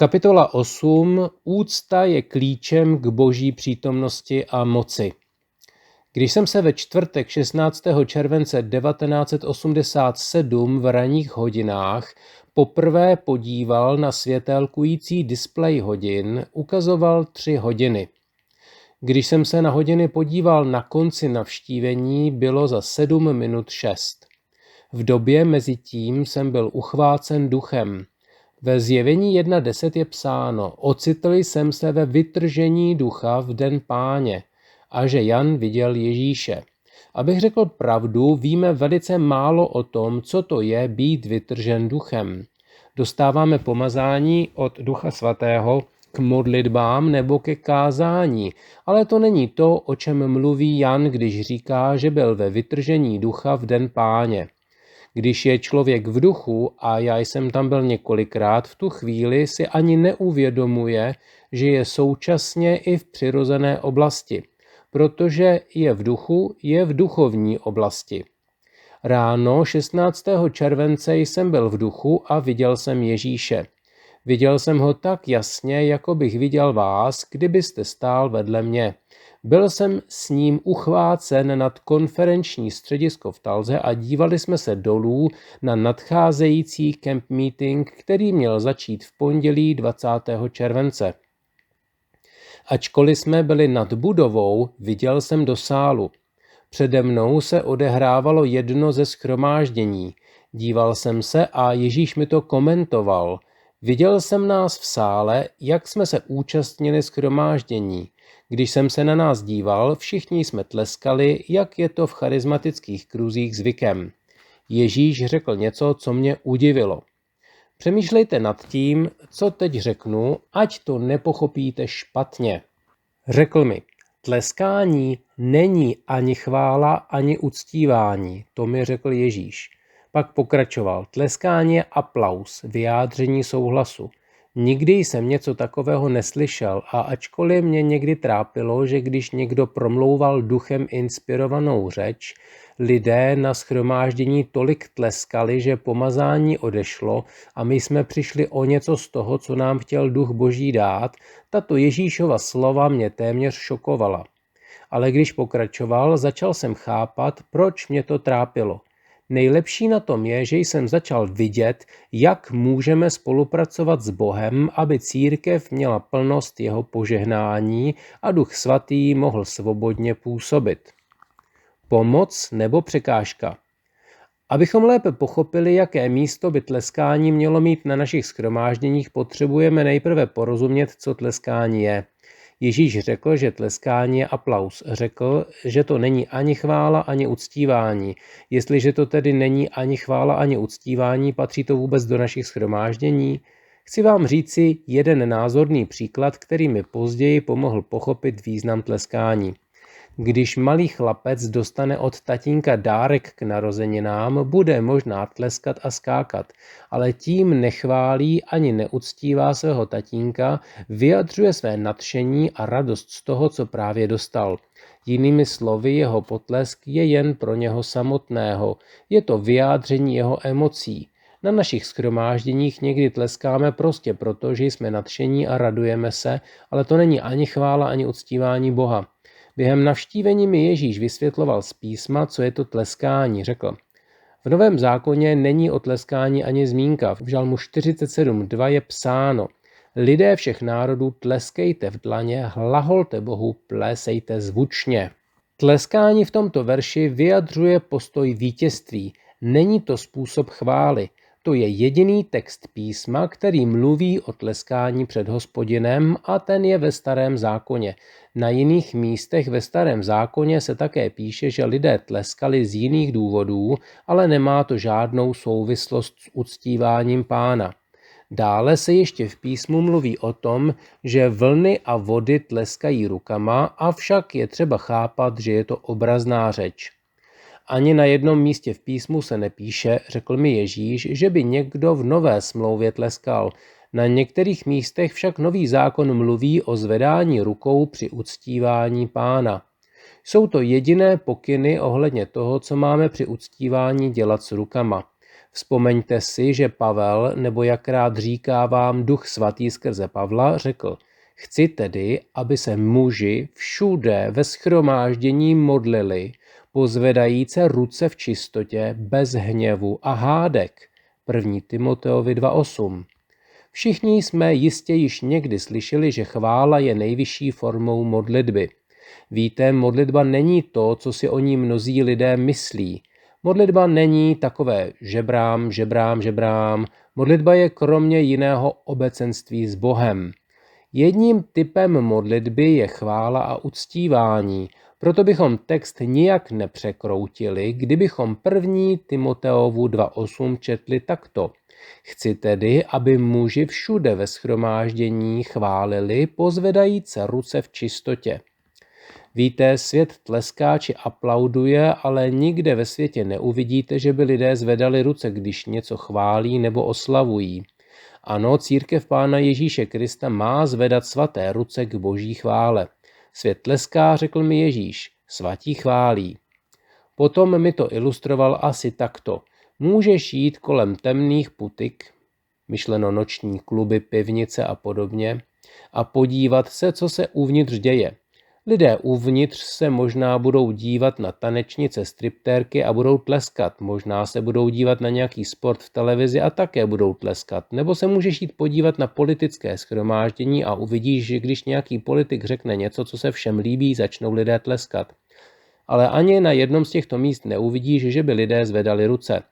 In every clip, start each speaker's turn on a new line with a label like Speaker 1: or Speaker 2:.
Speaker 1: Kapitola 8. Úcta je klíčem k boží přítomnosti a moci. Když jsem se ve čtvrtek 16. července 1987 v ranních hodinách poprvé podíval na světélkující displej hodin, ukazoval 3 hodiny. Když jsem se na hodiny podíval na konci navštívení, bylo za 7 minut 6. V době mezi tím jsem byl uchvácen duchem. Ve Zjevení 1.10 je psáno: ocitl jsem se ve vytržení ducha v den Páně, a že Jan viděl Ježíše. Abych řekl pravdu, víme velice málo o tom, co to je být vytržen duchem. Dostáváme pomazání od Ducha Svatého k modlitbám nebo ke kázání, ale to není to, o čem mluví Jan, když říká, že byl ve vytržení ducha v den Páně. Když je člověk v duchu, a já jsem tam byl několikrát, v tu chvíli si ani neuvědomuje, že je současně i v přirozené oblasti, protože je v duchu, je v duchovní oblasti. Ráno 16. července jsem byl v duchu a viděl jsem Ježíše. Viděl jsem ho tak jasně, jako bych viděl vás, kdybyste stál vedle mě. Byl jsem s ním uchvácen nad konferenční středisko v Talze a dívali jsme se dolů na nadcházející camp meeting, který měl začít v pondělí 20. července. Ačkoliv jsme byli nad budovou, viděl jsem do sálu. Přede mnou se odehrávalo jedno ze shromáždění. Díval jsem se a Ježíš mi to komentoval. Viděl jsem nás v sále, jak jsme se účastnili shromáždění. Když jsem se na nás díval, všichni jsme tleskali, jak je to v charismatických kruzích zvykem. Ježíš řekl něco, co mě udivilo. Přemýšlejte nad tím, co teď řeknu, ať to nepochopíte špatně. Řekl mi: tleskání není ani chvála, ani uctívání, to mi řekl Ježíš. Pak pokračoval: tleskání je aplaus, vyjádření souhlasu. Nikdy jsem něco takového neslyšel a ačkoliv mě někdy trápilo, že když někdo promlouval duchem inspirovanou řeč, lidé na shromáždění tolik tleskali, že pomazání odešlo a my jsme přišli o něco z toho, co nám chtěl Duch Boží dát, tato Ježíšova slova mě téměř šokovala. Ale když pokračoval, začal jsem chápat, proč mě to trápilo. Nejlepší na tom je, že jsem začal vidět, jak můžeme spolupracovat s Bohem, aby církev měla plnost jeho požehnání a Duch Svatý mohl svobodně působit. Pomoc nebo překážka. Abychom lépe pochopili, jaké místo by tleskání mělo mít na našich shromážděních, potřebujeme nejprve porozumět, co tleskání je. Ježíš řekl, že tleskání je aplaus. Řekl, že to není ani chvála, ani uctívání. Jestliže to tedy není ani chvála, ani uctívání, patří to vůbec do našich shromáždění? Chci vám říci jeden názorný příklad, který mi později pomohl pochopit význam tleskání. Když malý chlapec dostane od tatínka dárek k narozeninám, bude možná tleskat a skákat, ale tím nechválí ani neuctívá svého tatínka, vyjadřuje své nadšení a radost z toho, co právě dostal. Jinými slovy, jeho potlesk je jen pro něho samotného, je to vyjádření jeho emocí. Na našich shromážděních někdy tleskáme prostě proto, že jsme nadšení a radujeme se, ale to není ani chvála, ani uctívání Boha. Během navštívení mi Ježíš vysvětloval z písma, co je to tleskání. Řekl: v Novém zákoně není o tleskání ani zmínka. V Žalmu 47.2 je psáno: lidé všech národů, tleskejte v dlaně, hlaholte Bohu, plésejte zvučně. Tleskání v tomto verši vyjadřuje postoj vítězství. Není to způsob chvály. To je jediný text písma, který mluví o tleskání před Hospodinem, a ten je ve Starém zákoně. Na jiných místech ve Starém zákoně se také píše, že lidé tleskali z jiných důvodů, ale nemá to žádnou souvislost s uctíváním Pána. Dále se ještě v písmu mluví o tom, že vlny a vody tleskají rukama, avšak je třeba chápat, že je to obrazná řeč. Ani na jednom místě v písmu se nepíše, řekl mi Ježíš, že by někdo v Nové smlouvě tleskal. Na některých místech však Nový zákon mluví o zvedání rukou při uctívání Pána. Jsou to jediné pokyny ohledně toho, co máme při uctívání dělat s rukama. Vzpomeňte si, že Pavel, nebo jak rád říká vám Duch Svatý skrze Pavla, řekl: chci tedy, aby se muži všude ve shromáždění modlili, pozvedajíce ruce v čistotě, bez hněvu a hádek. 1. Timoteovi 2.8. Všichni jsme jistě již někdy slyšeli, že chvála je nejvyšší formou modlitby. Víte, modlitba není to, co si o ní mnozí lidé myslí. Modlitba není takové žebrám. Modlitba je kromě jiného obecenství s Bohem. Jedním typem modlitby je chvála a uctívání, proto bychom text nijak nepřekroutili, kdybychom 1. Timoteovu 2.8 četli takto. Chci tedy, aby muži všude ve shromáždění chválili, pozvedajíce ruce v čistotě. Víte, svět tleská či aplauduje, ale nikde ve světě neuvidíte, že by lidé zvedali ruce, když něco chválí nebo oslavují. Ano, církev Pána Ježíše Krista má zvedat svaté ruce k boží chvále. Svět tleská, řekl mi Ježíš, svatí chválí. Potom mi to ilustroval asi takto. Můžeš jít kolem temných putik, myšleno noční kluby, pivnice a podobně, a podívat se, co se uvnitř děje. Lidé uvnitř se možná budou dívat na tanečnice, striptérky a budou tleskat. Možná se budou dívat na nějaký sport v televizi a také budou tleskat. Nebo se můžeš jít podívat na politické shromáždění a uvidíš, že když nějaký politik řekne něco, co se všem líbí, začnou lidé tleskat. Ale ani na jednom z těchto míst neuvidíš, že by lidé zvedali ruce.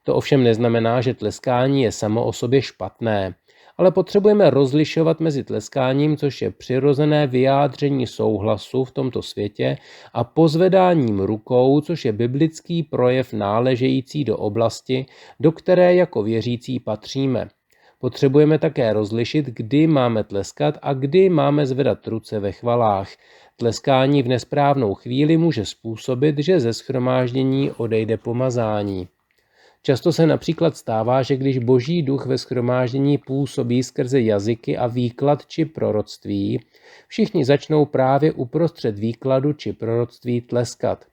Speaker 1: To ovšem neznamená, že tleskání je samo o sobě špatné. Ale potřebujeme rozlišovat mezi tleskáním, což je přirozené vyjádření souhlasu v tomto světě, a pozvedáním rukou, což je biblický projev náležející do oblasti, do které jako věřící patříme. Potřebujeme také rozlišit, kdy máme tleskat a kdy máme zvedat ruce ve chvalách. Tleskání v nesprávnou chvíli může způsobit, že ze shromáždění odejde pomazání. Často se například stává, že když Boží duch ve shromáždění působí skrze jazyky a výklad či proroctví, všichni začnou právě uprostřed výkladu či proroctví tleskat.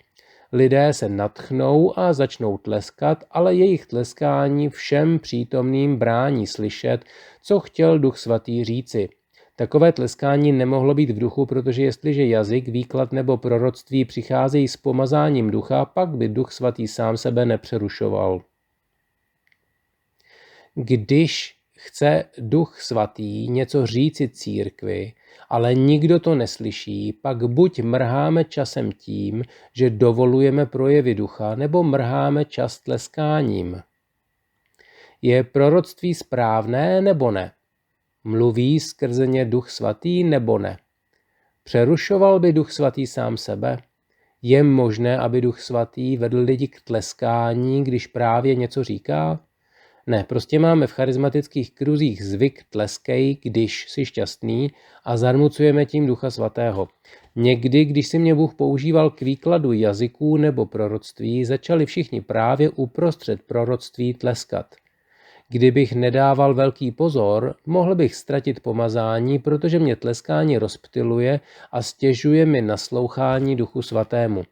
Speaker 1: Lidé se nadchnou a začnou tleskat, ale jejich tleskání všem přítomným brání slyšet, co chtěl Duch Svatý říci. Takové tleskání nemohlo být v duchu, protože jestliže jazyk, výklad nebo proroctví přicházejí s pomazáním ducha, pak by Duch Svatý sám sebe nepřerušoval. Když chce Duch Svatý něco říci církvi, ale nikdo to neslyší, pak buď mrháme časem tím, že dovolujeme projevy ducha, nebo mrháme čas tleskáním. Je proroctví správné nebo ne? Mluví skrze ně Duch Svatý nebo ne? Přerušoval by Duch Svatý sám sebe? Je možné, aby Duch Svatý vedl lidi k tleskání, když právě něco říká? Ne, prostě máme v charismatických kruzích zvyk tleskej, když jsi šťastný, a zarmucujeme tím Ducha Svatého. Někdy, když si mě Bůh používal k výkladu jazyků nebo proroctví, začali všichni právě uprostřed proroctví tleskat. Kdybych nedával velký pozor, mohl bych ztratit pomazání, protože mě tleskání rozptyluje a stěžuje mi naslouchání Duchu Svatému.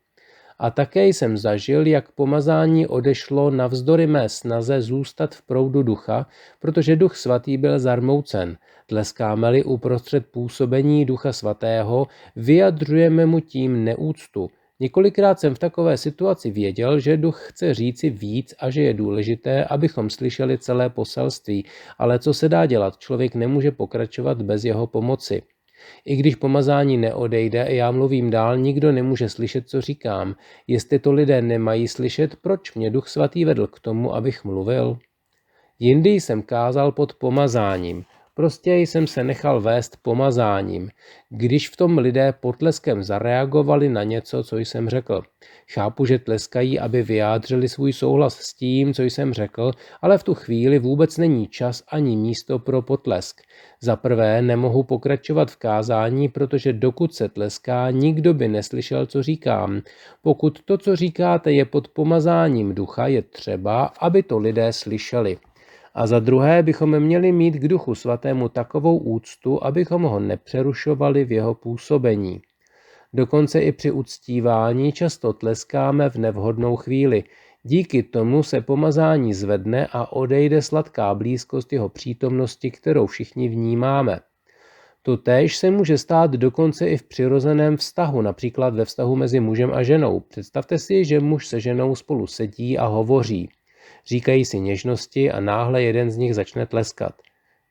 Speaker 1: A také jsem zažil, jak pomazání odešlo navzdory mé snaze zůstat v proudu ducha, protože Duch Svatý byl zarmoucen. Tleskáme-li uprostřed působení Ducha Svatého, vyjadřujeme mu tím neúctu. Několikrát jsem v takové situaci věděl, že Duch chce říci víc a že je důležité, abychom slyšeli celé poselství, ale co se dá dělat, člověk nemůže pokračovat bez jeho pomoci. I když pomazání neodejde a já mluvím dál, nikdo nemůže slyšet, co říkám. Jestli to lidé nemají slyšet, proč mě Duch Svatý vedl k tomu, abych mluvil? Jindy jsem kázal pod pomazáním. Prostě jsem se nechal vést pomazáním, když v tom lidé potleskem zareagovali na něco, co jsem řekl. Chápu, že tleskají, aby vyjádřili svůj souhlas s tím, co jsem řekl, ale v tu chvíli vůbec není čas ani místo pro potlesk. Za prvé nemohu pokračovat v kázání, protože dokud se tleská, nikdo by neslyšel, co říkám. Pokud to, co říkáte, je pod pomazáním ducha, je třeba, aby to lidé slyšeli. A za druhé bychom měli mít k Duchu Svatému takovou úctu, abychom ho nepřerušovali v jeho působení. Dokonce i při uctívání často tleskáme v nevhodnou chvíli. Díky tomu se pomazání zvedne a odejde sladká blízkost jeho přítomnosti, kterou všichni vnímáme. Totéž se může stát dokonce i v přirozeném vztahu, například ve vztahu mezi mužem a ženou. Představte si, že muž se ženou spolu sedí a hovoří. Říkají si něžnosti a náhle jeden z nich začne tleskat.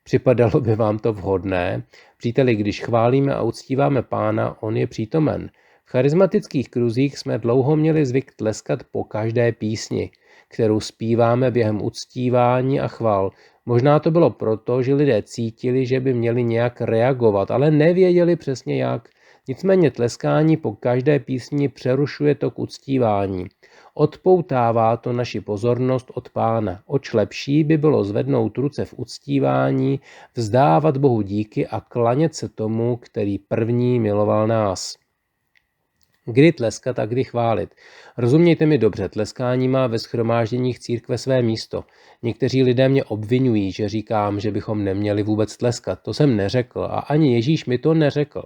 Speaker 1: Připadalo by vám to vhodné? Příteli, když chválíme a uctíváme Pána, on je přítomen. V charismatických kruzích jsme dlouho měli zvyk tleskat po každé písni, kterou zpíváme během uctívání a chval. Možná to bylo proto, že lidé cítili, že by měli nějak reagovat, ale nevěděli přesně jak. Nicméně tleskání po každé písni přerušuje tok uctívání. Odpoutává to naši pozornost od Pána. Oč lepší by bylo zvednout ruce v uctívání, vzdávat Bohu díky a klanět se tomu, který první miloval nás. Kdy tleskat a kdy chválit? Rozumějte mi dobře, tleskání má ve shromážděních církve své místo. Někteří lidé mě obvinují, že říkám, že bychom neměli vůbec tleskat. To jsem neřekl a ani Ježíš mi to neřekl.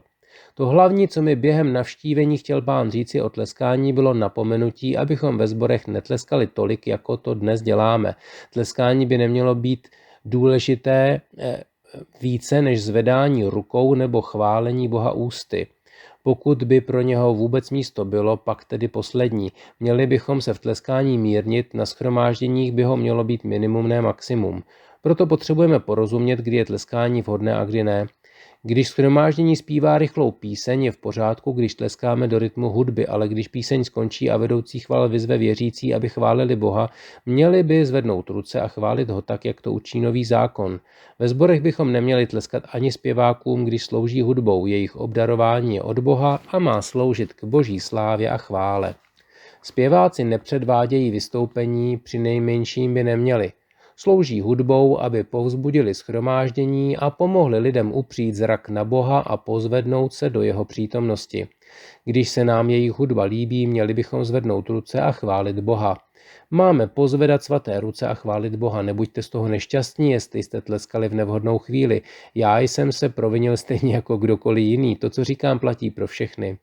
Speaker 1: To hlavní, co mi během navštívení chtěl Pán říci o tleskání, bylo napomenutí, abychom ve sborech netleskali tolik, jako to dnes děláme. Tleskání by nemělo být důležité více než zvedání rukou nebo chválení Boha ústy. Pokud by pro něho vůbec místo bylo, pak tedy poslední. Měli bychom se v tleskání mírnit, na shromážděních by ho mělo být minimum, ne maximum. Proto potřebujeme porozumět, kdy je tleskání vhodné a kdy ne. Když shromáždění zpívá rychlou píseň, je v pořádku, když tleskáme do rytmu hudby, ale když píseň skončí a vedoucí chval vyzve věřící, aby chválili Boha, měli by zvednout ruce a chválit ho tak, jak to učí nový zákon. Ve sborech bychom neměli tleskat ani zpěvákům, když slouží hudbou, jejich obdarování je od Boha a má sloužit k Boží slávě a chvále. Zpěváci nepředvádějí vystoupení, přinejmenším by neměli. Slouží hudbou, aby povzbudili shromáždění a pomohli lidem upřít zrak na Boha a pozvednout se do jeho přítomnosti. Když se nám jejich hudba líbí, měli bychom zvednout ruce a chválit Boha. Máme pozvedat svaté ruce a chválit Boha. Nebuďte z toho nešťastní, jestli jste tleskali v nevhodnou chvíli. Já jsem se provinil stejně jako kdokoliv jiný. To, co říkám, platí pro všechny.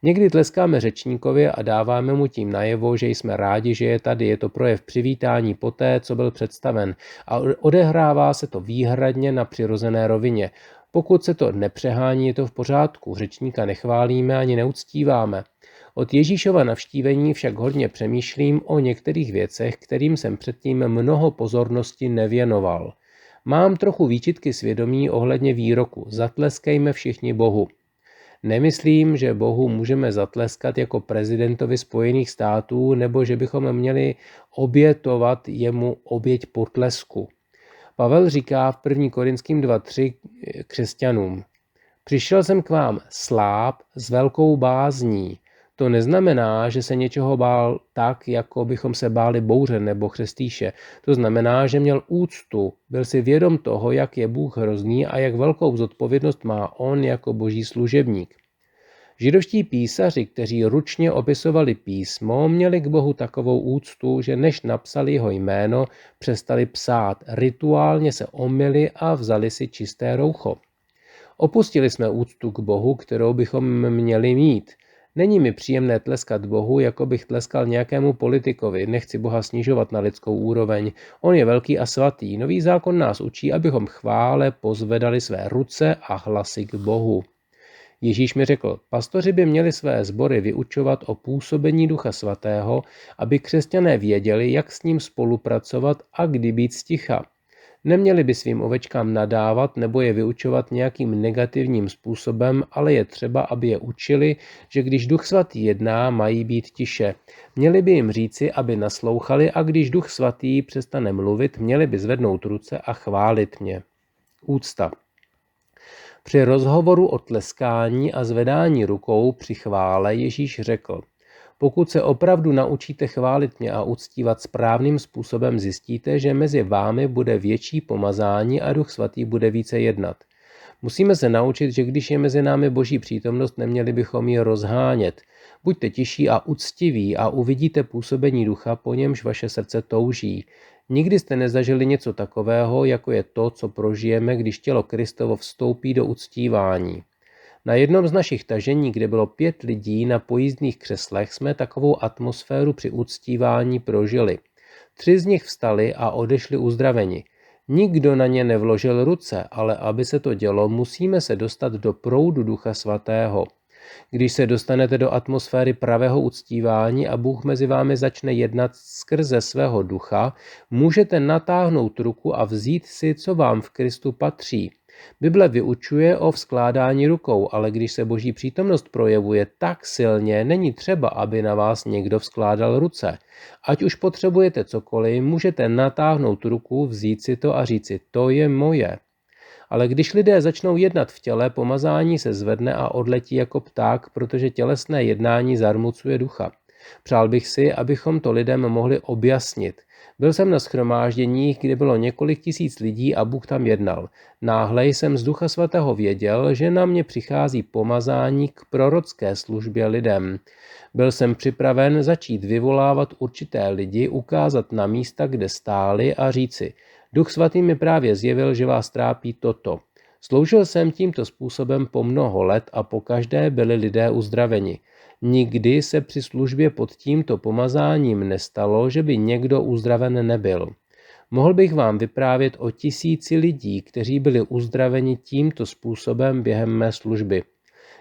Speaker 1: Někdy tleskáme řečníkovi a dáváme mu tím najevo, že jsme rádi, že je tady. Je to projev přivítání poté, co byl představen. A odehrává se to výhradně na přirozené rovině. Pokud se to nepřehání, je to v pořádku. Řečníka nechválíme ani neuctíváme. Od Ježíšova navštívení však hodně přemýšlím o některých věcech, kterým jsem předtím mnoho pozornosti nevěnoval. Mám trochu výčitky svědomí ohledně výroku zatleskejme všichni Bohu. Nemyslím, že Bohu můžeme zatleskat jako prezidentovi Spojených států, nebo že bychom měli obětovat jemu oběť potlesku. Pavel říká v 1. Korinským 2:3 křesťanům: Přišel jsem k vám sláb s velkou bázní. To neznamená, že se něčeho bál tak, jako bychom se báli bouře nebo chřestýše. To znamená, že měl úctu, byl si vědom toho, jak je Bůh hrozný a jak velkou zodpovědnost má on jako boží služebník. Židovští písaři, kteří ručně opisovali písmo, měli k Bohu takovou úctu, že než napsali jeho jméno, přestali psát, rituálně se omyli a vzali si čisté roucho. Opustili jsme úctu k Bohu, kterou bychom měli mít. Není mi příjemné tleskat Bohu, jako bych tleskal nějakému politikovi. Nechci Boha snižovat na lidskou úroveň. On je velký a svatý. Nový zákon nás učí, abychom chvále pozvedali své ruce a hlasy k Bohu. Ježíš mi řekl, pastoři by měli své sbory vyučovat o působení Ducha Svatého, aby křesťané věděli, jak s ním spolupracovat a kdy být sticha. Neměli by svým ovečkám nadávat nebo je vyučovat nějakým negativním způsobem, ale je třeba, aby je učili, že když Duch Svatý jedná, mají být tiše. Měli by jim říci, aby naslouchali, a když Duch Svatý přestane mluvit, měli by zvednout ruce a chválit mě. Úcta. Při rozhovoru o tleskání a zvedání rukou při chvále Ježíš řekl: Pokud se opravdu naučíte chválit mě a uctívat správným způsobem, zjistíte, že mezi vámi bude větší pomazání a Duch Svatý bude více jednat. Musíme se naučit, že když je mezi námi Boží přítomnost, neměli bychom ji rozhánět. Buďte tiší a uctiví a uvidíte působení Ducha, po němž vaše srdce touží. Nikdy jste nezažili něco takového, jako je to, co prožijeme, když tělo Kristovo vstoupí do uctívání. Na jednom z našich tažení, kde bylo 5 lidí na pojízdných křeslech, jsme takovou atmosféru při uctívání prožili. 3 z nich vstali a odešli uzdraveni. Nikdo na ně nevložil ruce, ale aby se to dělo, musíme se dostat do proudu Ducha Svatého. Když se dostanete do atmosféry pravého uctívání a Bůh mezi vámi začne jednat skrze svého ducha, můžete natáhnout ruku a vzít si, co vám v Kristu patří. Bible vyučuje o vzkládání rukou, ale když se Boží přítomnost projevuje tak silně, není třeba, aby na vás někdo vzkládal ruce. Ať už potřebujete cokoliv, můžete natáhnout ruku, vzít si to a říci, to je moje. Ale když lidé začnou jednat v těle, pomazání se zvedne a odletí jako pták, protože tělesné jednání zarmucuje ducha. Přál bych si, abychom to lidem mohli objasnit. Byl jsem na shromážděních, kde bylo několik tisíc lidí a Bůh tam jednal. Náhle jsem z Ducha Svatého věděl, že na mě přichází pomazání k prorocké službě lidem. Byl jsem připraven začít vyvolávat určité lidi, ukázat na místa, kde stáli a říci, Duch Svatý mi právě zjevil, že vás trápí toto. Sloužil jsem tímto způsobem po mnoho let a pokaždé byli lidé uzdraveni. Nikdy se při službě pod tímto pomazáním nestalo, že by někdo uzdraven nebyl. Mohl bych vám vyprávět o 1000 lidí, kteří byli uzdraveni tímto způsobem během mé služby.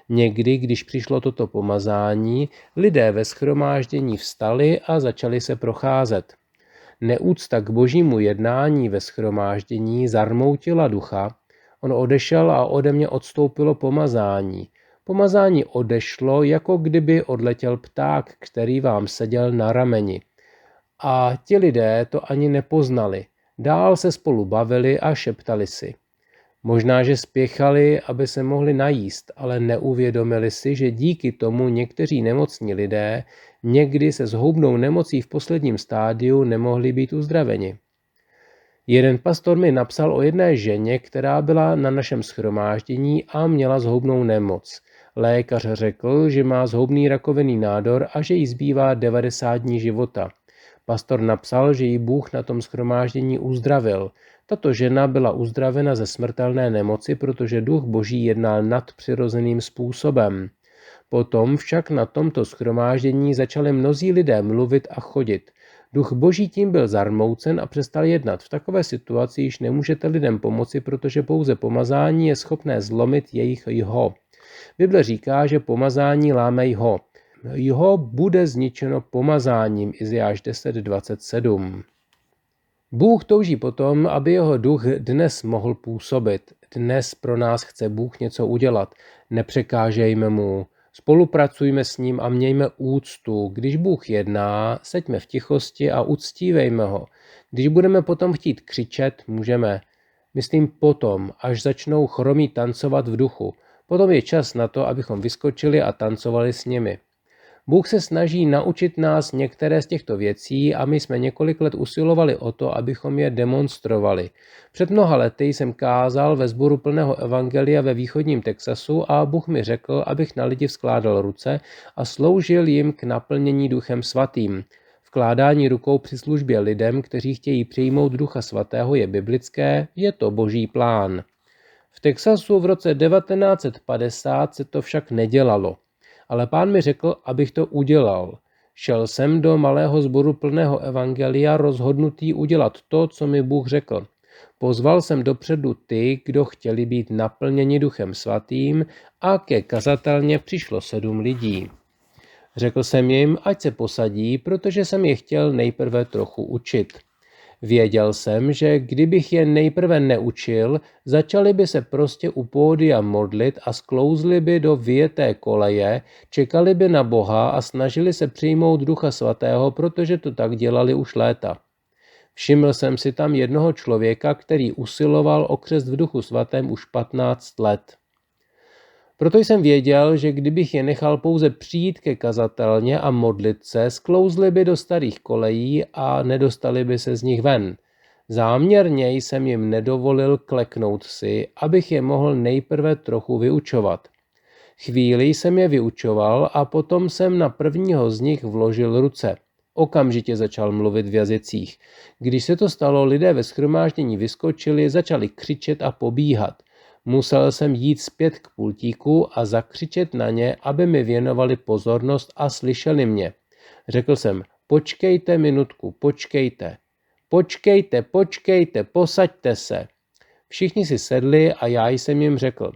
Speaker 1: Někdy, když přišlo toto pomazání, lidé ve shromáždění vstali a začali se procházet. Neúcta k božímu jednání ve shromáždění zarmoutila ducha, on odešel a ode mě odstoupilo pomazání. Pomazání odešlo, jako kdyby odletěl pták, který vám seděl na rameni. A ti lidé to ani nepoznali. Dál se spolu bavili a šeptali si. Možná, že spěchali, aby se mohli najíst, ale neuvědomili si, že díky tomu někteří nemocní lidé někdy se zhoubnou nemocí v posledním stádiu nemohli být uzdraveni. Jeden pastor mi napsal o jedné ženě, která byla na našem shromáždění a měla zhoubnou nemoc. Lékař řekl, že má zhoubný rakovinný nádor a že jí zbývá 90 dní života. Pastor napsal, že ji Bůh na tom shromáždění uzdravil. Tato žena byla uzdravena ze smrtelné nemoci, protože Duch Boží jednal nadpřirozeným způsobem. Potom však na tomto shromáždění začali mnozí lidé mluvit a chodit. Duch Boží tím byl zarmoucen a přestal jednat. V takové situaci již nemůžete lidem pomoci, protože pouze pomazání je schopné zlomit jejich jho. Bible říká, že pomazání láme jho. Jho bude zničeno pomazáním, Izajáš 10:27. Bůh touží potom, aby jeho duch dnes mohl působit. Dnes pro nás chce Bůh něco udělat. Nepřekážejme mu. Spolupracujme s ním a mějme úctu. Když Bůh jedná, seďme v tichosti a uctívejme ho. Když budeme potom chtít křičet, můžeme. Myslím potom, až začnou chromí tancovat v duchu. Potom je čas na to, abychom vyskočili a tancovali s nimi. Bůh se snaží naučit nás některé z těchto věcí a my jsme několik let usilovali o to, abychom je demonstrovali. Před mnoha lety jsem kázal ve sboru plného evangelia ve východním Texasu a Bůh mi řekl, abych na lidi vzkládal ruce a sloužil jim k naplnění Duchem Svatým. Vkládání rukou při službě lidem, kteří chtějí přijmout Ducha Svatého, je biblické, je to Boží plán. V Texasu v roce 1950 se to však nedělalo. Ale Pán mi řekl, abych to udělal. Šel jsem do malého sboru plného evangelia rozhodnutý udělat to, co mi Bůh řekl. Pozval jsem dopředu ty, kdo chtěli být naplněni Duchem Svatým a ke kazatelně přišlo 7 lidí. Řekl jsem jim, ať se posadí, protože jsem je chtěl nejprve trochu učit. Věděl jsem, že kdybych je nejprve neučil, začali by se prostě u pódia modlit a sklouzli by do vyjeté koleje, čekali by na Boha a snažili se přijmout Ducha Svatého, protože to tak dělali už léta. Všiml jsem si tam jednoho člověka, který usiloval o křest v Duchu Svatém už 15 let. Proto jsem věděl, že kdybych je nechal pouze přijít ke kazatelně a modlit se, sklouzli by do starých kolejí a nedostali by se z nich ven. Záměrně jsem jim nedovolil kleknout si, abych je mohl nejprve trochu vyučovat. Chvíli jsem je vyučoval a potom jsem na prvního z nich vložil ruce. Okamžitě začal mluvit v jazycích. Když se to stalo, lidé ve shromáždění vyskočili, začali křičet a pobíhat. Musel jsem jít zpět k pultíku a zakřičet na ně, aby mi věnovali pozornost a slyšeli mě. Řekl jsem, počkejte minutku, počkejte. Počkejte, posaďte se. Všichni si sedli a já jsem jim řekl,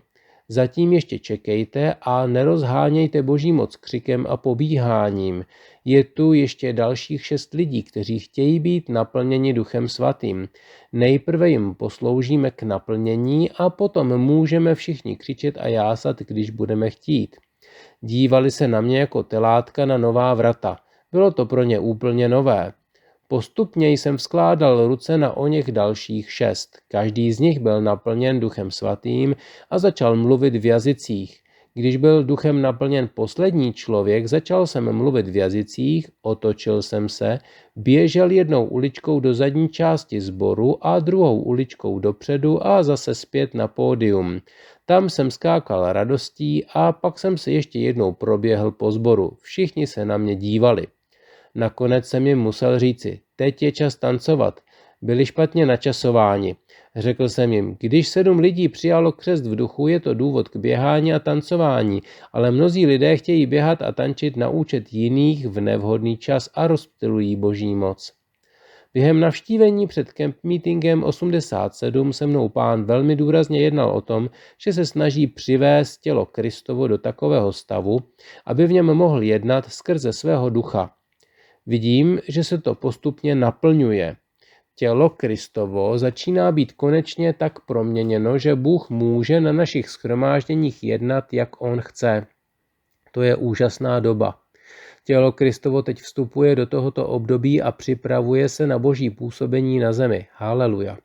Speaker 1: zatím ještě čekejte a nerozhánějte boží moc křikem a pobíháním. Je tu ještě dalších 6 lidí, kteří chtějí být naplněni Duchem Svatým. Nejprve jim posloužíme k naplnění a potom můžeme všichni křičet a jásat, když budeme chtít. Dívali se na mě jako telátka na nová vrata. Bylo to pro ně úplně nové. Postupně jsem vzkládal ruce na oněch dalších 6. Každý z nich byl naplněn Duchem Svatým a začal mluvit v jazycích. Když byl duchem naplněn poslední člověk, začal jsem mluvit v jazycích, otočil jsem se, běžel jednou uličkou do zadní části sboru a druhou uličkou dopředu a zase zpět na pódium. Tam jsem skákal radostí a pak jsem se ještě jednou proběhl po sboru. Všichni se na mě dívali. Nakonec jsem jim musel říci, teď je čas tancovat. Byli špatně načasováni. Řekl jsem jim, když 7 lidí přijalo křest v duchu, je to důvod k běhání a tancování, ale mnozí lidé chtějí běhat a tančit na účet jiných v nevhodný čas a rozptylují boží moc. Během navštívení před camp meetingem 87 se mnou Pán velmi důrazně jednal o tom, že se snaží přivést tělo Kristovo do takového stavu, aby v něm mohl jednat skrze svého ducha. Vidím, že se to postupně naplňuje. Tělo Kristovo začíná být konečně tak proměněno, že Bůh může na našich shromážděních jednat, jak on chce. To je úžasná doba. Tělo Kristovo teď vstupuje do tohoto období a připravuje se na boží působení na zemi. Haleluja.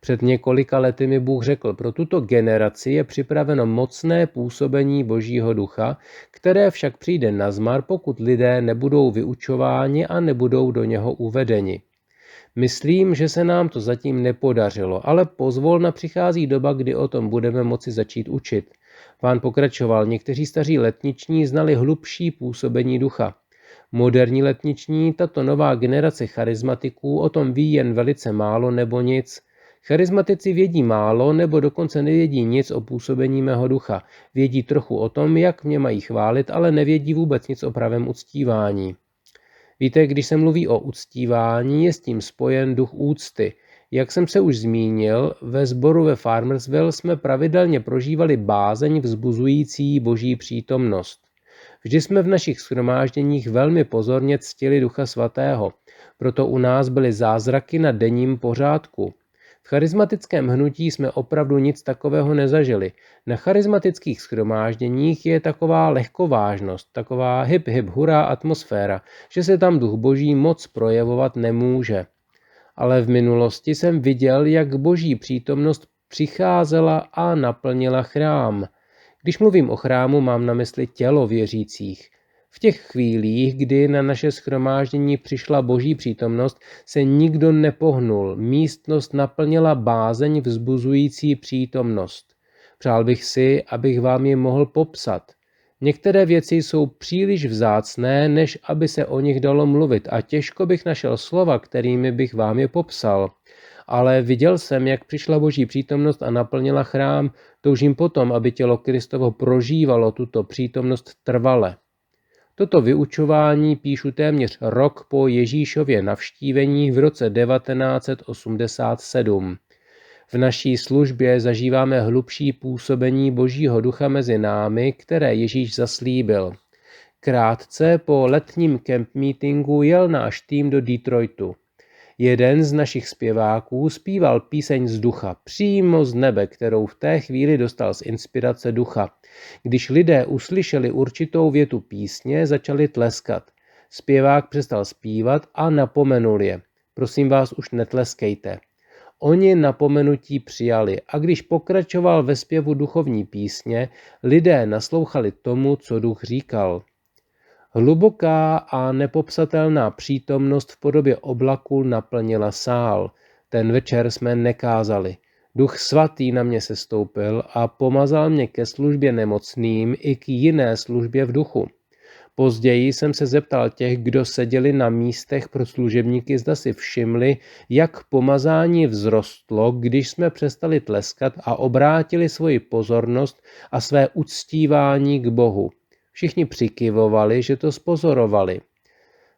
Speaker 1: Před několika lety mi Bůh řekl, pro tuto generaci je připraveno mocné působení božího ducha, které však přijde nazmar, pokud lidé nebudou vyučováni a nebudou do něho uvedeni. Myslím, že se nám to zatím nepodařilo, ale pozvolna přichází doba, kdy o tom budeme moci začít učit. Pán pokračoval, někteří staří letniční znali hlubší působení ducha. Moderní letniční, tato nová generace charismatiků o tom ví jen velice málo nebo nic. Charismatici vědí málo nebo dokonce nevědí nic o působení mého ducha. Vědí trochu o tom, jak mě mají chválit, ale nevědí vůbec nic o pravém uctívání. Víte, když se mluví o uctívání, je s tím spojen duch úcty. Jak jsem se už zmínil, ve sboru ve Farmersville jsme pravidelně prožívali bázeň vzbuzující boží přítomnost. Vždy jsme v našich shromážděních velmi pozorně ctili Ducha Svatého, proto u nás byly zázraky na denním pořádku. V charismatickém hnutí jsme opravdu nic takového nezažili. Na charismatických shromážděních je taková lehkovážnost, taková hip hip hurá atmosféra, že se tam duch boží moc projevovat nemůže. Ale v minulosti jsem viděl, jak boží přítomnost přicházela a naplnila chrám. Když mluvím o chrámu, mám na mysli tělo věřících. V těch chvílích, kdy na naše shromáždění přišla boží přítomnost, se nikdo nepohnul. Místnost naplnila bázeň vzbuzující přítomnost. Přál bych si, abych vám je mohl popsat. Některé věci jsou příliš vzácné, než aby se o nich dalo mluvit a těžko bych našel slova, kterými bych vám je popsal. Ale viděl jsem, jak přišla boží přítomnost a naplnila chrám, toužím potom, aby tělo Kristovo prožívalo tuto přítomnost trvale. Toto vyučování píšu téměř rok po Ježíšově navštívení v roce 1987. V naší službě zažíváme hlubší působení Božího ducha mezi námi, které Ježíš zaslíbil. Krátce po letním camp meetingu jel náš tým do Detroitu. Jeden z našich zpěváků zpíval píseň z ducha, přímo z nebe, kterou v té chvíli dostal z inspirace ducha. Když lidé uslyšeli určitou větu písně, začali tleskat. Zpěvák přestal zpívat a napomenul je. Prosím vás, už netleskejte. Oni napomenutí přijali a když pokračoval ve zpěvu duchovní písně, lidé naslouchali tomu, co duch říkal. Hluboká a nepopsatelná přítomnost v podobě oblaku naplnila sál. Ten večer jsme nekázali. Duch svatý na mě sestoupil a pomazal mě ke službě nemocným i k jiné službě v duchu. Později jsem se zeptal těch, kdo seděli na místech pro služebníky, zda si všimli, jak pomazání vzrostlo, když jsme přestali tleskat a obrátili svoji pozornost a své uctívání k Bohu. Všichni přikyvovali, že to spozorovali.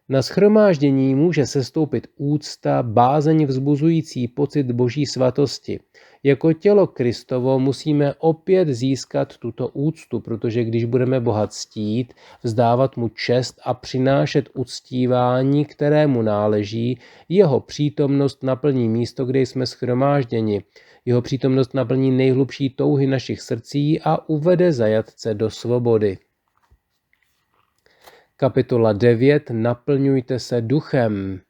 Speaker 1: Na shromáždění může sestoupit úcta, bázeň vzbuzující pocit Boží svatosti. Jako tělo Kristovo musíme opět získat tuto úctu, protože když budeme Boha ctít, vzdávat mu čest a přinášet uctívání, kterému náleží, jeho přítomnost naplní místo, kde jsme shromážděni. Jeho přítomnost naplní nejhlubší touhy našich srdcí a uvede zajatce do svobody. Kapitola 9. Naplňujte se duchem.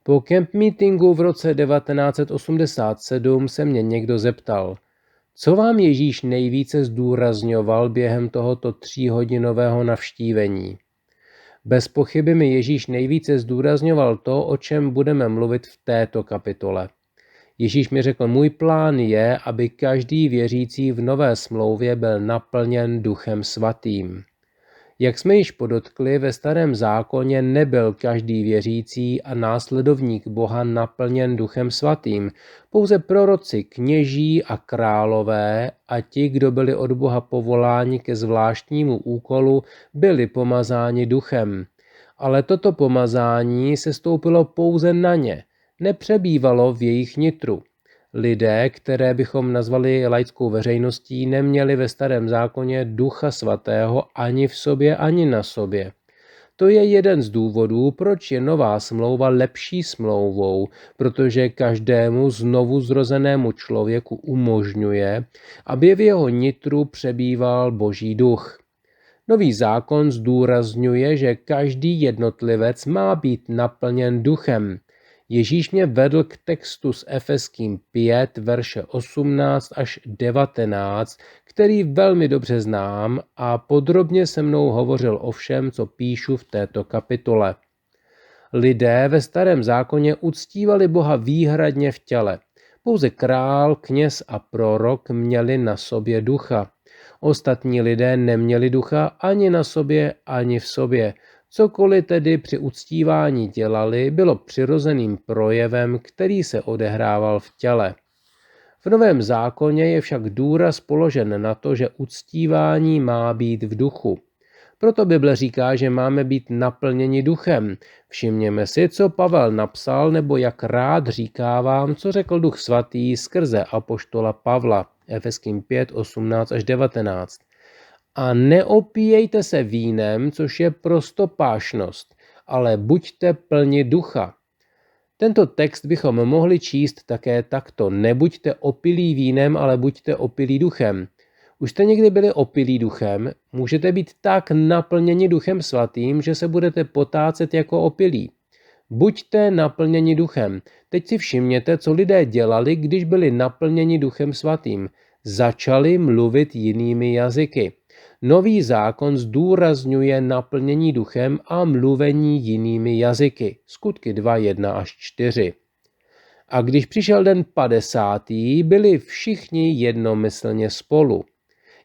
Speaker 1: Po camp meetingu v roce 1987 se mě někdo zeptal, co vám Ježíš nejvíce zdůrazňoval během tohoto 3hodinového navštívení. Bez pochyby mi Ježíš nejvíce zdůrazňoval to, o čem budeme mluvit v této kapitole. Ježíš mi řekl, můj plán je, aby každý věřící v Nové smlouvě byl naplněn Duchem Svatým. Jak jsme již podotkli, ve Starém zákoně nebyl každý věřící a následovník Boha naplněn Duchem Svatým. Pouze proroci, kněží a králové a ti, kdo byli od Boha povoláni ke zvláštnímu úkolu, byli pomazáni duchem. Ale toto pomazání se stoupilo pouze na ně, nepřebývalo v jejich nitru. Lidé, které bychom nazvali laickou veřejností, neměli ve Starém zákoně Ducha Svatého ani v sobě, ani na sobě. To je jeden z důvodů, proč je Nová smlouva lepší smlouvou, protože každému znovu zrozenému člověku umožňuje, aby v jeho nitru přebýval Boží duch. Nový zákon zdůrazňuje, že každý jednotlivec má být naplněn duchem. Ježíš mě vedl k textu z Efeským 5, verše 18 až 19, který velmi dobře znám a podrobně se mnou hovořil o všem, co píšu v této kapitole. Lidé ve Starém zákoně uctívali Boha výhradně v těle. Pouze král, kněz a prorok měli na sobě ducha. Ostatní lidé neměli ducha ani na sobě, ani v sobě. Cokoliv tedy při uctívání dělali, bylo přirozeným projevem, který se odehrával v těle. V Novém zákoně je však důraz položen na to, že uctívání má být v duchu. Proto Bible říká, že máme být naplněni duchem. Všimněme si, co Pavel napsal, nebo jak rád říká vám, co řekl Duch Svatý skrze apoštola Pavla. Efeským 5, 18 až 19. A neopíjejte se vínem, což je prostopášnost, ale buďte plni ducha. Tento text bychom mohli číst také takto. Nebuďte opilí vínem, ale buďte opilí duchem. Už jste někdy byli opilí duchem? Můžete být tak naplněni Duchem Svatým, že se budete potácet jako opilí. Buďte naplněni duchem. Teď si všimněte, co lidé dělali, když byli naplněni Duchem Svatým. Začali mluvit jinými jazyky. Nový zákon zdůrazňuje naplnění duchem a mluvení jinými jazyky. Skutky 2, 1 až 4. A když přišel den 50., byli všichni jednomyslně spolu.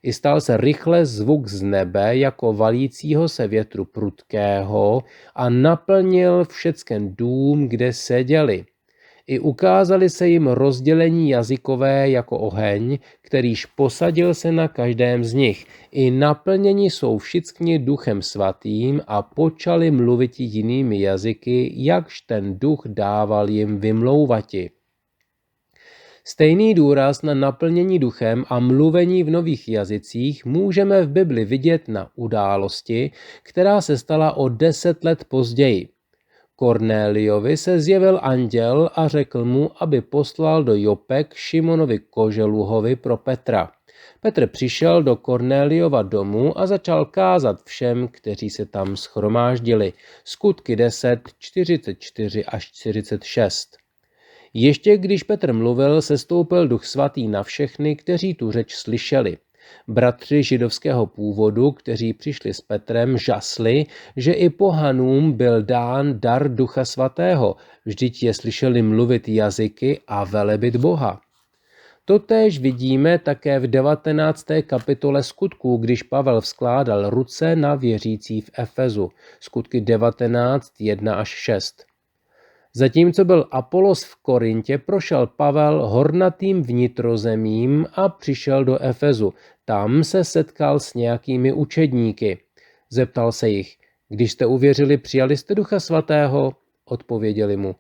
Speaker 1: I stal se rychle zvuk z nebe jako valícího se větru prudkého a naplnil všecken dům, kde seděli. I ukázali se jim rozdělení jazykové jako oheň, kterýž posadil se na každém z nich. I naplněni jsou všichni Duchem Svatým a počali mluvit jinými jazyky, jakž ten duch dával jim vymlouvati. Stejný důraz na naplnění duchem a mluvení v nových jazycích můžeme v Bibli vidět na události, která se stala o 10 let později. Kornéliovi se zjevil anděl a řekl mu, aby poslal do Jope k Šimonovi Koželuhovi pro Petra. Petr přišel do Kornéliova domu a začal kázat všem, kteří se tam shromáždili. Skutky 10, 44 až 46. Ještě když Petr mluvil, sestoupil Duch Svatý na všechny, kteří tu řeč slyšeli. Bratři židovského původu, kteří přišli s Petrem, žasli, že i pohanům byl dán dar Ducha Svatého, vždyť je slyšeli mluvit jazyky a velebit Boha. Totéž vidíme také v 19. kapitole Skutků, když Pavel vzkládal ruce na věřící v Efezu. Skutky 19, 1 až 6. Zatímco byl Apolos v Korintě, prošel Pavel hornatým vnitrozemím a přišel do Efezu. Tam se setkal s nějakými učedníky. Zeptal se jich, když jste uvěřili, přijali jste Ducha Svatého? Odpověděli mu,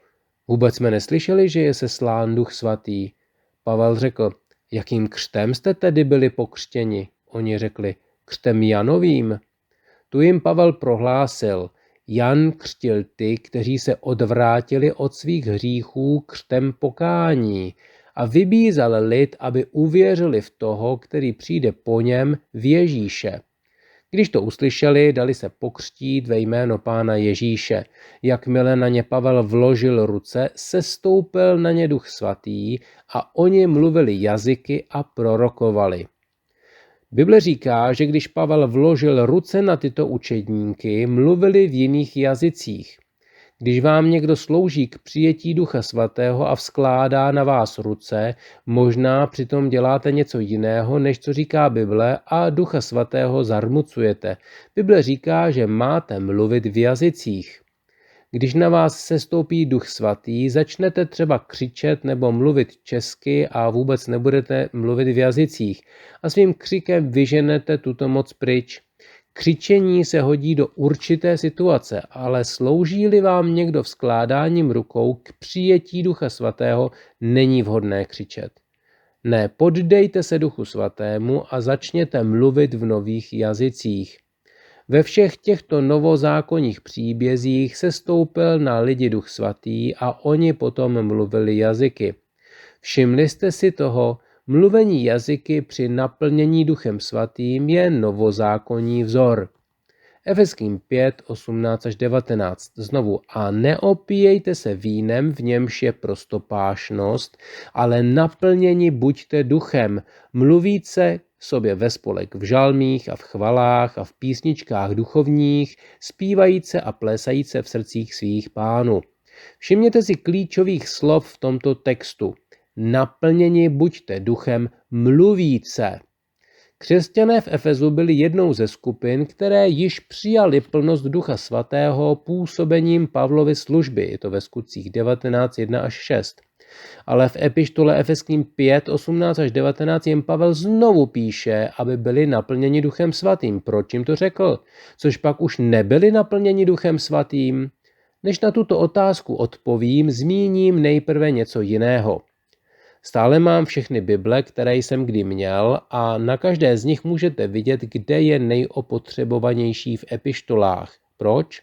Speaker 1: vůbec jsme neslyšeli, že je seslán Duch Svatý. Pavel řekl, jakým křtem jste tedy byli pokřtěni? Oni řekli, křtem Janovým. Tu jim Pavel prohlásil, Jan křtil ty, kteří se odvrátili od svých hříchů křtem pokání a vybízel lid, aby uvěřili v toho, který přijde po něm, v Ježíše. Když to uslyšeli, dali se pokřtít ve jméno Pána Ježíše. Jakmile na ně Pavel vložil ruce, sestoupil na ně Duch Svatý a oni mluvili jazyky a prorokovali. Bible říká, že když Pavel vložil ruce na tyto učedníky, mluvili v jiných jazycích. Když vám někdo slouží k přijetí Ducha Svatého a vzkládá na vás ruce, možná přitom děláte něco jiného, než co říká Bible a Ducha Svatého zarmucujete. Bible říká, že máte mluvit v jazycích. Když na vás sestoupí Duch Svatý, začnete třeba křičet nebo mluvit česky a vůbec nebudete mluvit v jazycích a svým křikem vyženete tuto moc pryč. Křičení se hodí do určité situace, ale slouží-li vám někdo vzkládáním rukou k přijetí Ducha Svatého, není vhodné křičet. Ne, poddejte se Duchu Svatému a začněte mluvit v nových jazycích. Ve všech těchto novozákonních příbězích sestoupil na lidi Duch Svatý a oni potom mluvili jazyky. Všimli jste si toho? Mluvení jazyky při naplnění Duchem Svatým je novozákonní vzor. Efeským 5, 18 až 19. Znovu, a neopíjejte se vínem, v němž je prostopášnost, ale naplněni buďte duchem, mluvíce sobě ve spolek v žalmích a v chvalách a v písničkách duchovních, zpívajíce a plésajíce v srdcích svých pánů. Všimněte si klíčových slov v tomto textu. Naplněni buďte duchem mluvíce. Křesťané v Efezu byli jednou ze skupin, které již přijali plnost Ducha Svatého působením Pavlovy služby. Je to ve Skutcích 19, 1 až 6. Ale v epištole Efeským 5, 18 až 19 jim Pavel znovu píše, aby byli naplněni Duchem Svatým. Proč jim to řekl? Což pak už nebyli naplněni Duchem Svatým? Než na tuto otázku odpovím, zmíním nejprve něco jiného. Stále mám všechny Bible, které jsem kdy měl a na každé z nich můžete vidět, kde je nejopotřebovanější v epištolách. Proč?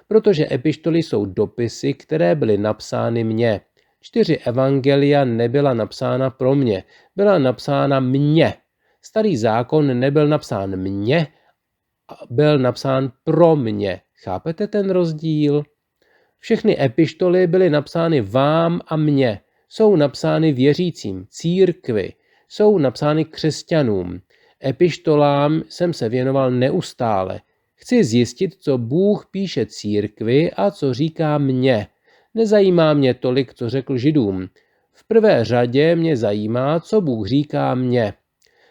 Speaker 1: Protože epištoly jsou dopisy, které byly napsány mně. 4 evangelia nebyla napsána pro mě, byla napsána mně. Starý zákon nebyl napsán mně, byl napsán pro mě. Chápete ten rozdíl? Všechny epištoly byly napsány vám a mně. Jsou napsány věřícím, církvi, jsou napsány křesťanům. Epištolám jsem se věnoval neustále. Chci zjistit, co Bůh píše církvi a co říká mně. Nezajímá mě tolik, co řekl Židům. V prvé řadě mě zajímá, co Bůh říká mně.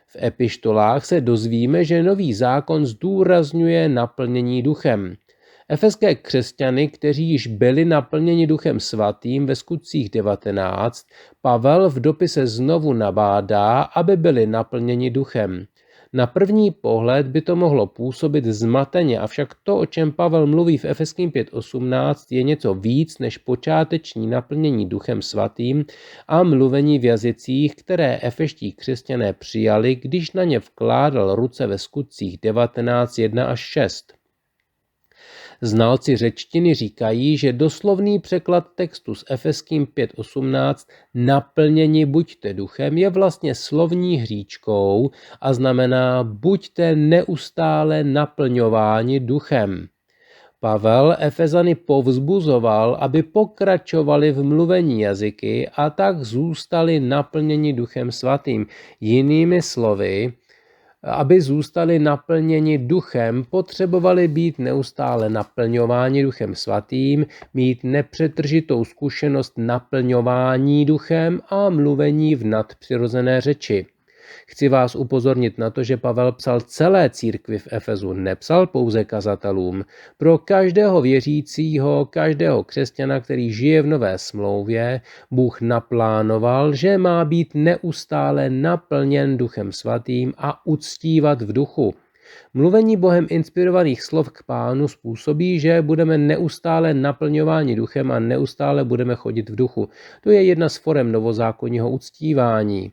Speaker 1: V epištolách se dozvíme, že nový zákon zdůrazňuje naplnění duchem. Efeské křesťany, kteří již byli naplněni Duchem Svatým ve Skutcích 19, Pavel v dopise znovu nabádá, aby byli naplněni duchem. Na první pohled by to mohlo působit zmateně, avšak to, o čem Pavel mluví v Efeským 5.18, je něco víc než počáteční naplnění Duchem Svatým a mluvení v jazycích, které efeští křesťané přijali, když na ně vkládal ruce ve Skutcích 19, 1 až 6. Znalci řečtiny říkají, že doslovný překlad textu s Efeským 5.18 naplněni buďte duchem je vlastně slovní hříčkou a znamená buďte neustále naplňováni duchem. Pavel Efezany povzbuzoval, aby pokračovali v mluvení jazyky a tak zůstali naplněni Duchem Svatým. Jinými slovy, aby zůstali naplněni duchem, potřebovali být neustále naplňováni duchem svatým, mít nepřetržitou zkušenost naplňování duchem a mluvení v nadpřirozené řeči. Chci vás upozornit na to, že Pavel psal celé církvi v Efezu, nepsal pouze kazatelům. Pro každého věřícího, každého křesťana, který žije v nové smlouvě, Bůh naplánoval, že má být neustále naplněn Duchem svatým a uctívat v duchu. Mluvení Bohem inspirovaných slov k Pánu způsobí, že budeme neustále naplňováni duchem a neustále budeme chodit v duchu. To je jedna z forem novozákonního uctívání.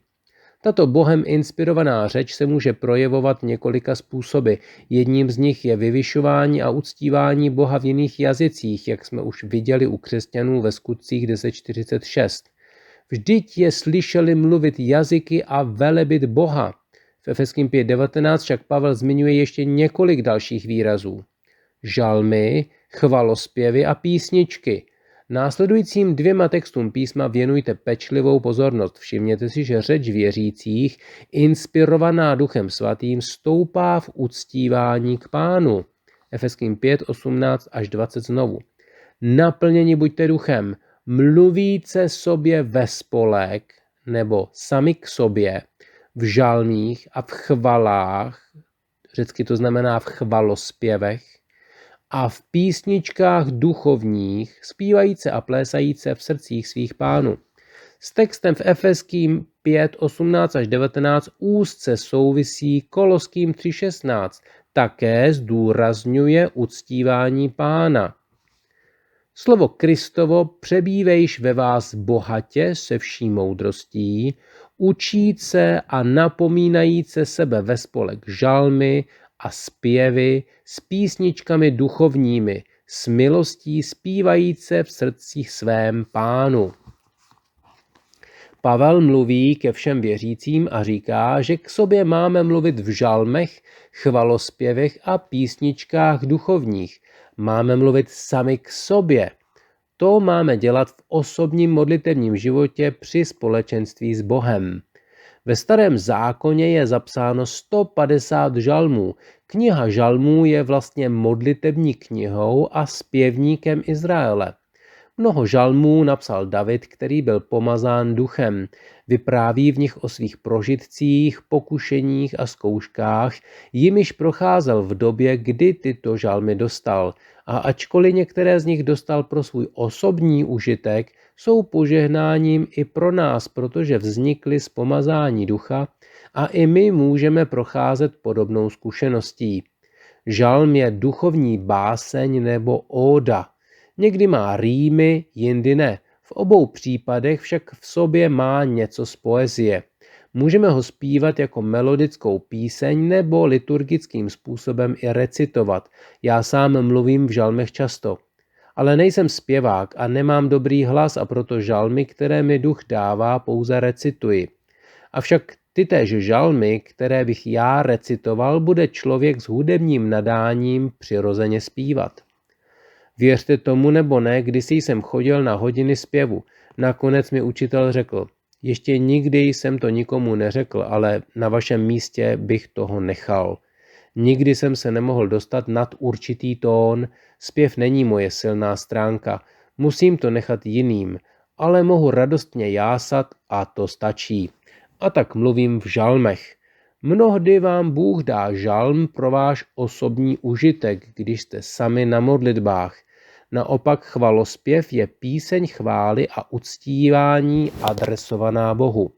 Speaker 1: Tato Bohem inspirovaná řeč se může projevovat několika způsoby. Jedním z nich je vyvyšování a uctívání Boha v jiných jazycích, jak jsme už viděli u křesťanů ve Skutcích 10:46. Vždyť je slyšeli mluvit jazyky a velebit Boha. V Efeským 5:19 však Pavel zmiňuje ještě několik dalších výrazů. Žalmy, chvalospěvy a písničky. Následujícím 2 textům písma věnujte pečlivou pozornost. Všimněte si, že řeč věřících, inspirovaná Duchem svatým, stoupá v uctívání k Pánu. Efeským 5:18-20 znovu. Naplněni buďte duchem, mluvíce sobě ve spolek nebo sami k sobě, v žalmích a v chvalách, řecky to znamená v chvalospěvech, a v písničkách duchovních, zpívajíce a plésajíce v srdcích svých pánů. S textem v Efeským 5:18-19 úzce souvisí Koloským 3:16, také zdůrazňuje uctívání Pána. Slovo Kristovo přebývejš ve vás bohatě se vší moudrostí, učíce a napomínajíce sebe ve spolek žalmy a zpěvy s písničkami duchovními, s milostí zpívajíce v srdcích svém Pánu. Pavel mluví ke všem věřícím a říká, že k sobě máme mluvit v žalmech, chvalospěvech a písničkách duchovních. Máme mluvit sami k sobě. To máme dělat v osobním modlitevním životě při společenství s Bohem. Ve Starém zákoně je zapsáno 150 žalmů. Kniha žalmů je vlastně modlitební knihou a zpěvníkem Izraele. Mnoho žalmů napsal David, který byl pomazán duchem. Vypráví v nich o svých prožitcích, pokušeních a zkouškách, jimiž procházel v době, kdy tyto žalmy dostal. A ačkoliv některé z nich dostal pro svůj osobní užitek, jsou požehnáním i pro nás, protože vznikly z pomazání ducha a i my můžeme procházet podobnou zkušeností. Žalm je duchovní báseň nebo óda. Někdy má rýmy, jindy ne. V obou případech však v sobě má něco z poezie. Můžeme ho zpívat jako melodickou píseň nebo liturgickým způsobem i recitovat. Já sám mluvím v žalmech často. Ale nejsem zpěvák a nemám dobrý hlas a proto žalmy, které mi duch dává, pouze recituji. Avšak tytéž žalmy, které bych já recitoval, bude člověk s hudebním nadáním přirozeně zpívat. Věřte tomu nebo ne, kdysi jsem chodil na hodiny zpěvu. Nakonec mi učitel řekl, ještě nikdy jsem to nikomu neřekl, ale na vašem místě bych toho nechal. Nikdy jsem se nemohl dostat nad určitý tón, zpěv není moje silná stránka, musím to nechat jiným, ale mohu radostně jásat a to stačí. A tak mluvím v žalmech. Mnohdy vám Bůh dá žalm pro váš osobní užitek, když jste sami na modlitbách. Naopak chvalospěv je píseň chvály a uctívání adresovaná Bohu.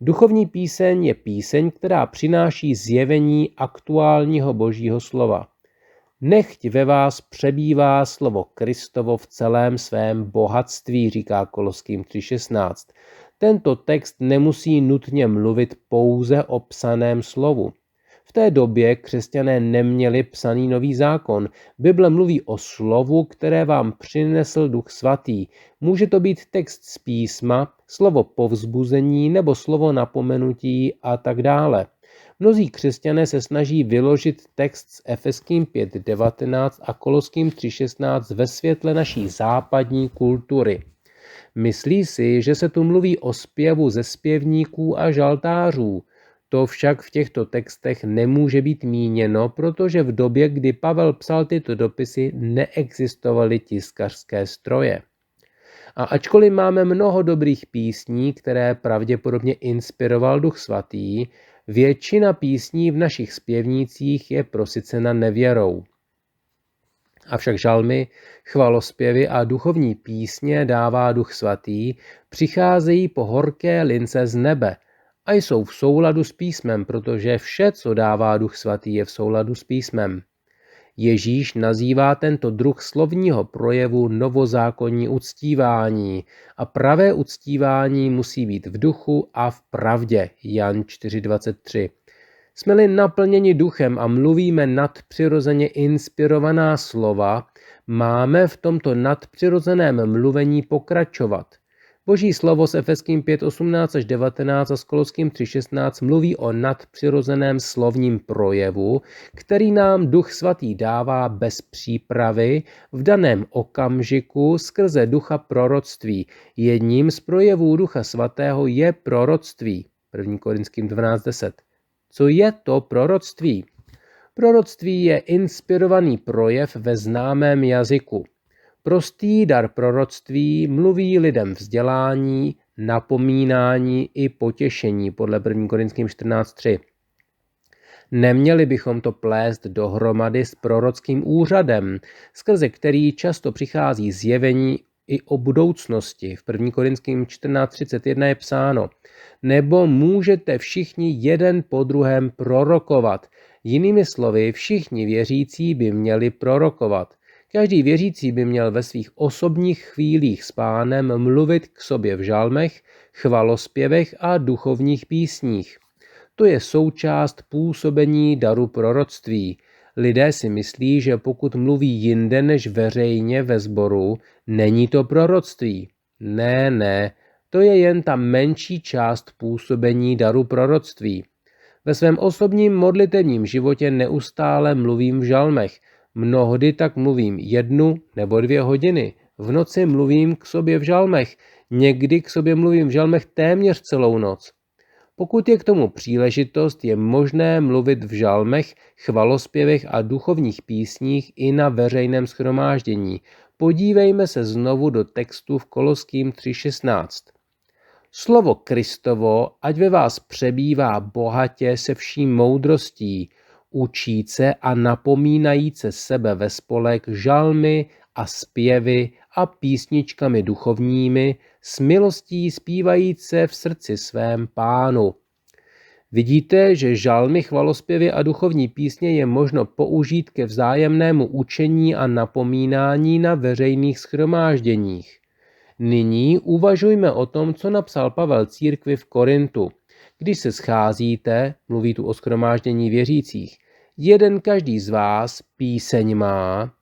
Speaker 1: Duchovní píseň je píseň, která přináší zjevení aktuálního Božího slova. Nechť ve vás přebývá slovo Kristovo v celém svém bohatství, říká Koloským 3:16. Tento text nemusí nutně mluvit pouze o psaném slovu. V té době křesťané neměli psaný Nový zákon. Bible mluví o slovu, které vám přinesl Duch Svatý. Může to být text z písma, slovo povzbuzení nebo slovo napomenutí a tak dále. Mnozí křesťané se snaží vyložit text s Efeským 5:19 a Koloským 3:16 ve světle naší západní kultury. Myslí si, že se tu mluví o zpěvu ze zpěvníků a žaltářů. To však v těchto textech nemůže být míněno, protože v době, kdy Pavel psal tyto dopisy, neexistovaly tiskařské stroje. A ačkoliv máme mnoho dobrých písní, které pravděpodobně inspiroval Duch Svatý, většina písní v našich zpěvnících je prosycena nevěrou. Avšak žalmy, chvalospěvy a duchovní písně dává Duch Svatý, přicházejí po horké lince z nebe a jsou v souladu s písmem, protože vše, co dává Duch Svatý, je v souladu s písmem. Ježíš nazývá tento druh slovního projevu novozákonní uctívání a pravé uctívání musí být v duchu a v pravdě. Jan 4.23. Jsme-li naplněni duchem a mluvíme nadpřirozeně inspirovaná slova, máme v tomto nadpřirozeném mluvení pokračovat. Boží slovo s Efeským 5.18-19 a s Koloským 3.16 mluví o nadpřirozeném slovním projevu, který nám Duch Svatý dává bez přípravy v daném okamžiku skrze ducha proroctví. Jedním z projevů Ducha Svatého je proroctví. 1. Korinským 12.10. Co je to proroctví? Proroctví je inspirovaný projev ve známém jazyku. Prostý dar proroctví mluví lidem vzdělání, napomínání i potěšení podle 1. Korinským 14.3. Neměli bychom to plést dohromady s prorockým úřadem, skrze který často přichází zjevení i o budoucnosti. V 1. Korinským 14.31 je psáno: nebo můžete všichni jeden po druhém prorokovat. Jinými slovy, všichni věřící by měli prorokovat. Každý věřící by měl ve svých osobních chvílích s Pánem mluvit k sobě v žalmech, chvalospěvech a duchovních písních. To je součást působení daru proroctví. Lidé si myslí, že pokud mluví jinde než veřejně ve sboru, není to proroctví. Ne, to je jen ta menší část působení daru proroctví. Ve svém osobním modlitevním životě neustále mluvím v žalmech. Mnohdy tak mluvím 1 nebo 2 hodiny. V noci mluvím k sobě v žalmech. Někdy k sobě mluvím v žalmech téměř celou noc. Pokud je k tomu příležitost, je možné mluvit v žalmech, chvalospěvech a duchovních písních i na veřejném shromáždění. Podívejme se znovu do textu v Koloským 3.16. Slovo Kristovo, ať ve vás přebývá bohatě se vší moudrostí, učíce a napomínajíce sebe ve spolek žalmy a zpěvy a písničkami duchovními, s milostí zpívajíce v srdci svém Pánu. Vidíte, že žalmy, chvalospěvy a duchovní písně je možno použít ke vzájemnému učení a napomínání na veřejných shromážděních. Nyní uvažujme o tom, co napsal Pavel církvi v Korintu. Když se scházíte, mluví tu o shromáždění věřících, jeden každý z vás píseň má.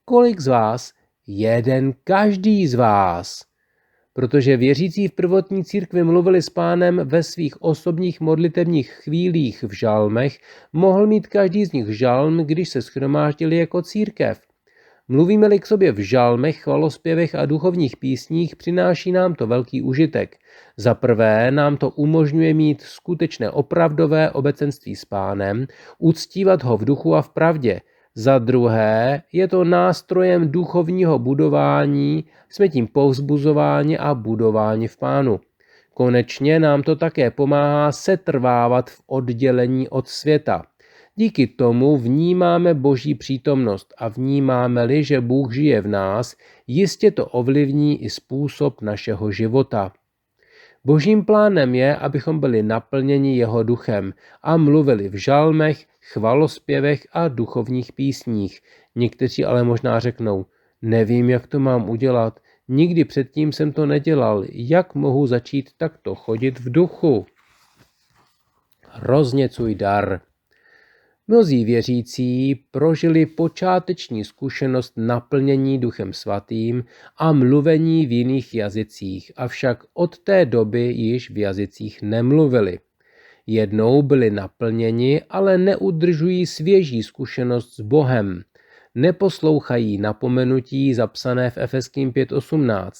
Speaker 1: Kolik z vás? Jeden každý z vás. Protože věřící v prvotní církvi mluvili s Pánem ve svých osobních modlitevních chvílích v žalmech, mohl mít každý z nich žalm, když se shromáždili jako církev. Mluvíme-li k sobě v žalmech, chvalospěvech a duchovních písních, přináší nám to velký užitek. Za prvé nám to umožňuje mít skutečné opravdové obecenství s Pánem, uctívat ho v duchu a v pravdě. Za druhé je to nástrojem duchovního budování, jsme tím povzbuzováni a budováni v Pánu. Konečně nám to také pomáhá setrvávat v oddělení od světa. Díky tomu vnímáme Boží přítomnost a vnímáme-li, že Bůh žije v nás, jistě to ovlivní i způsob našeho života. Božím plánem je, abychom byli naplněni jeho duchem a mluvili v žalmech, chvalospěvech a duchovních písních. Někteří ale možná řeknou, nevím, jak to mám udělat, nikdy předtím jsem to nedělal, jak mohu začít takto chodit v duchu? Rozněcuj dar. Mnozí věřící prožili počáteční zkušenost naplnění Duchem Svatým a mluvení v jiných jazycích, avšak od té doby již v jazycích nemluvili. Jednou byli naplněni, ale neudržují svěží zkušenost s Bohem. Neposlouchají napomenutí zapsané v Efeským 5.18.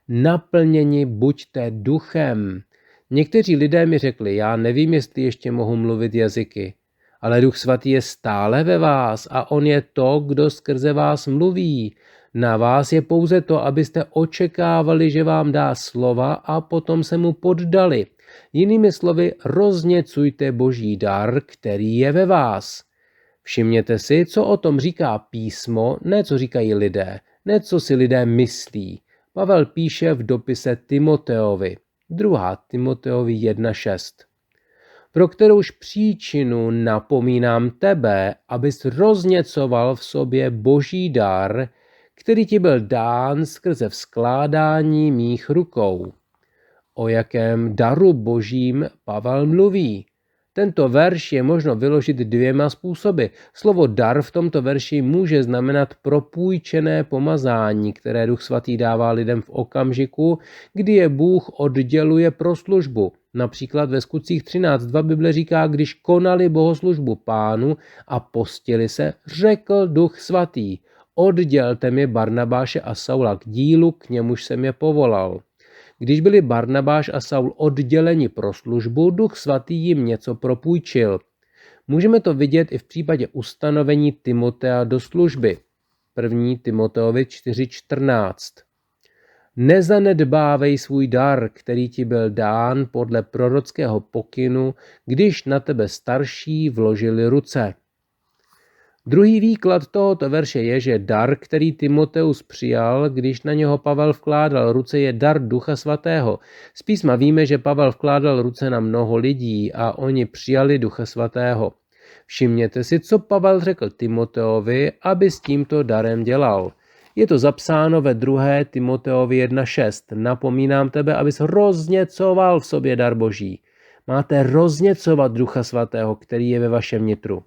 Speaker 1: Naplněni buďte duchem. Někteří lidé mi řekli, já nevím, jestli ještě mohu mluvit jazyky, ale Duch Svatý je stále ve vás a on je to, kdo skrze vás mluví. Na vás je pouze to, abyste očekávali, že vám dá slova a potom se mu poddali. Jinými slovy, rozněcujte Boží dar, který je ve vás. Všimněte si, co o tom říká písmo, ne co říkají lidé, ne co si lidé myslí. Pavel píše v dopise Timoteovi, 2. Timoteovi 1.6. Pro kterouž příčinu napomínám tebe, abys rozněcoval v sobě Boží dar, který ti byl dán skrze vzkládání mých rukou. O jakém daru Božím Pavel mluví? Tento verš je možno vyložit dvěma způsoby. Slovo dar v tomto verši může znamenat propůjčené pomazání, které Duch Svatý dává lidem v okamžiku, kdy je Bůh odděluje pro službu. Například ve Skutcích 13.2 Bible říká, když konali bohoslužbu Pánu a postili se, řekl Duch Svatý, oddělte mi Barnabáše a Saula k dílu, k němuž jsem je povolal. Když byli Barnabáš a Saul odděleni pro službu, Duch Svatý jim něco propůjčil. Můžeme to vidět i v případě ustanovení Timotea do služby. 1. Timoteovi 4.14. Nezanedbávej svůj dar, který ti byl dán podle prorockého pokynu, když na tebe starší vložili ruce. Druhý výklad tohoto verše je, že dar, který Timoteus přijal, když na něho Pavel vkládal ruce, je dar Ducha Svatého. Z písma víme, že Pavel vkládal ruce na mnoho lidí a oni přijali Ducha Svatého. Všimněte si, co Pavel řekl Timoteovi, aby s tímto darem dělal. Je to zapsáno ve 2. Timoteovi 1.6. Napomínám tebe, abys rozněcoval v sobě dar Boží. Máte rozněcovat Ducha Svatého, který je ve vašem nitru.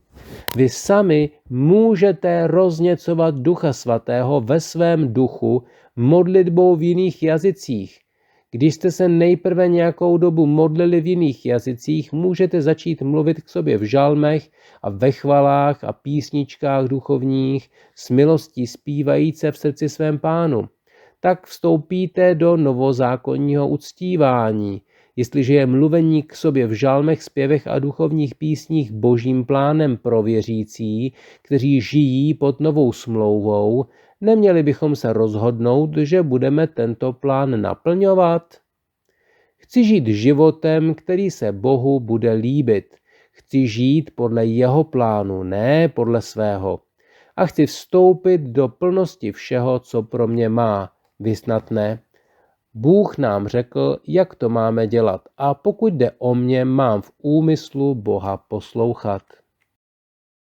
Speaker 1: Vy sami můžete rozněcovat Ducha Svatého ve svém duchu modlitbou v jiných jazycích. Když jste se nejprve nějakou dobu modlili v jiných jazycích, můžete začít mluvit k sobě v žalmech a ve chvalách a písničkách duchovních s milostí zpívajíce v srdci svém Pánu. Tak vstoupíte do novozákonního uctívání. Jestliže je mluvení k sobě v žalmech, zpěvech a duchovních písních božím plánem pro věřící, kteří žijí pod novou smlouvou, neměli bychom se rozhodnout, že budeme tento plán naplňovat? Chci žít životem, který se Bohu bude líbit. Chci žít podle jeho plánu, ne podle svého. A chci vstoupit do plnosti všeho, co pro mě má. Vy snad ne? Bůh nám řekl, jak to máme dělat, a pokud jde o mě, mám v úmyslu Boha poslouchat.